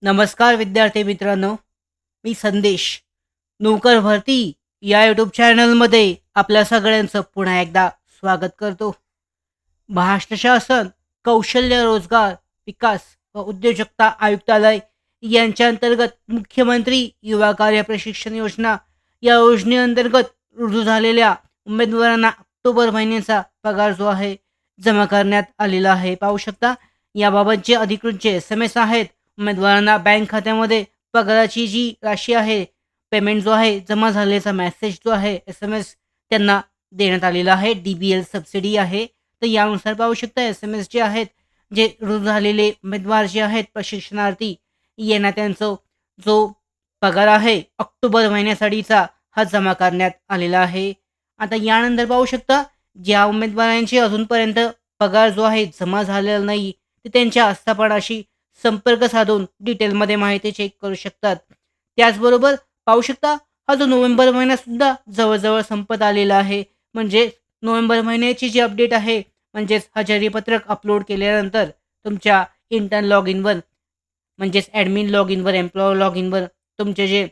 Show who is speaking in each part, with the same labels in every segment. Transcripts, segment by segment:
Speaker 1: नमस्कार विद्यार्थी मित्रांनो, मी संदेश. नोकर भरती या यूट्यूब चॅनलमध्ये आपल्या सगळ्यांचं पुन्हा एकदा स्वागत करतो. महाराष्ट्र शासन कौशल्य रोजगार विकास व उद्योजकता आयुक्तालय यांच्या अंतर्गत मुख्यमंत्री युवा कार्य प्रशिक्षण योजना या योजनेअंतर्गत रुजू झालेल्या उमेदवारांना ऑक्टोबर महिन्याचा पगार जो आहे जमा करण्यात आलेला आहे. पाहू शकता याबाबतचे अधिकृत जे SMS आहेत उमेदवारांना बँक खात्यामध्ये पगाराची जी राशी आहे, पेमेंट जो आहे जमा झाल्याचा मेसेज जो आहे SMS त्यांना देण्यात आलेला आहे. DBL सबसिडी आहे. तर यानुसार पाहू शकता SMS जे आहेत, जे रुजू झालेले उमेदवार जे आहेत प्रशिक्षणार्थी यांना त्यांचा जो पगार आहे ऑक्टोबर महिन्यासाठीचा हा जमा करण्यात आलेला आहे. आता यानंतर पाहू शकता ज्या उमेदवारांचे अजूनपर्यंत पगार जो आहे जमा झालेला नाही, ते त्यांच्या आस्थापनाशी संपर्क साधून डिटेलमध्ये माहिती चेक करू शकतात. त्याचबरोबर पाहू शकता हा जो नोव्हेंबर महिनासुद्धा जवळजवळ संपत आलेला आहे. म्हणजे नोव्हेंबर महिन्याची जी अपडेट आहे, म्हणजेच हजेरी पत्रक अपलोड केल्यानंतर तुमच्या इंटर्न लॉग इनवर म्हणजेच ॲडमिन लॉग इनवर, एम्प्लॉयर लॉग इनवर तुमचे जे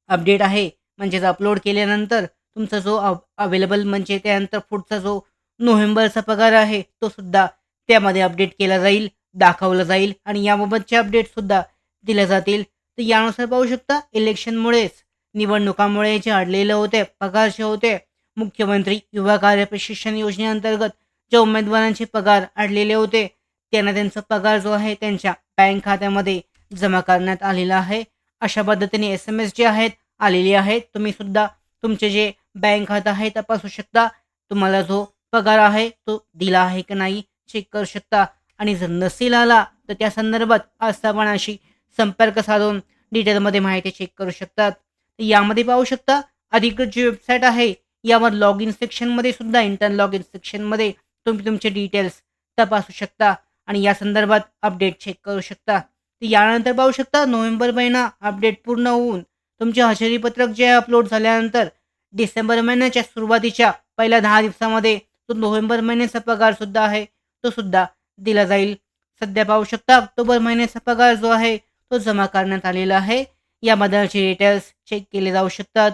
Speaker 1: अपडेट आहे म्हणजेच अपलोड केल्यानंतर तुमचा जो अवेलेबल म्हणजे त्यानंतर पुढचा जो नोव्हेंबरचा पगार आहे तो सुद्धा त्यामध्ये अपडेट केला जाईल, दाखवलं जाईल आणि याबाबतचे अपडेटसुद्धा दिल्या जातील. तर यानुसार पाहू शकता इलेक्शनमुळेच, निवडणुकामुळे जे अडलेले होते पगार जे होते, मुख्यमंत्री युवा कार्य प्रशिक्षण योजनेअंतर्गत ज्या उमेदवारांचे पगार अडलेले होते त्यांना त्यांचा पगार जो आहे त्यांच्या बँक खात्यामध्ये जमा करण्यात आलेला आहे. अशा पद्धतीने SMS जे आहेत आलेले आहेत. तुम्ही सुद्धा तुमचे जे बँक खातं आहे तपासू शकता. तुम्हाला जो पगार आहे तो दिला आहे की नाही चेक करू शकता आणि जर नसेल आला तर त्या संदर्भात आस्थापनाशी संपर्क साधून डिटेलमध्ये माहिती चेक करू शकतात. तर यामध्ये पाहू शकता अधिकृत जी वेबसाईट आहे यावर लॉग इन सेक्शनमध्ये सुद्धा इंटर्न लॉग इन सेक्शनमध्ये तुम्ही तुमचे डिटेल्स तपासू शकता आणि या संदर्भात अपडेट चेक करू शकता. तर यानंतर पाहू शकता नोव्हेंबर महिना अपडेट पूर्ण होऊन तुमचे हजेरी पत्रक जे अपलोड झाल्यानंतर डिसेंबर महिन्याच्या सुरुवातीच्या पहिल्या 10 दिवसामध्ये तो नोव्हेंबर महिन्याचा पगार सुद्धा आहे तो सुद्धा दिला जाईल. सध्या पाहू शकता ऑक्टोबर महिन्याचा पगार जो आहे तो जमा करण्यात आलेला आहे. याबद्दलचे डिटेल्स चेक केले जाऊ शकतात.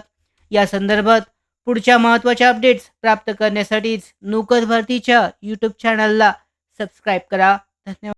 Speaker 1: या संदर्भात पुढच्या महत्त्वाच्या अपडेट्स प्राप्त करण्यासाठीच नोकर भरतीच्या यूट्यूब चॅनलला सबस्क्राईब करा. धन्यवाद.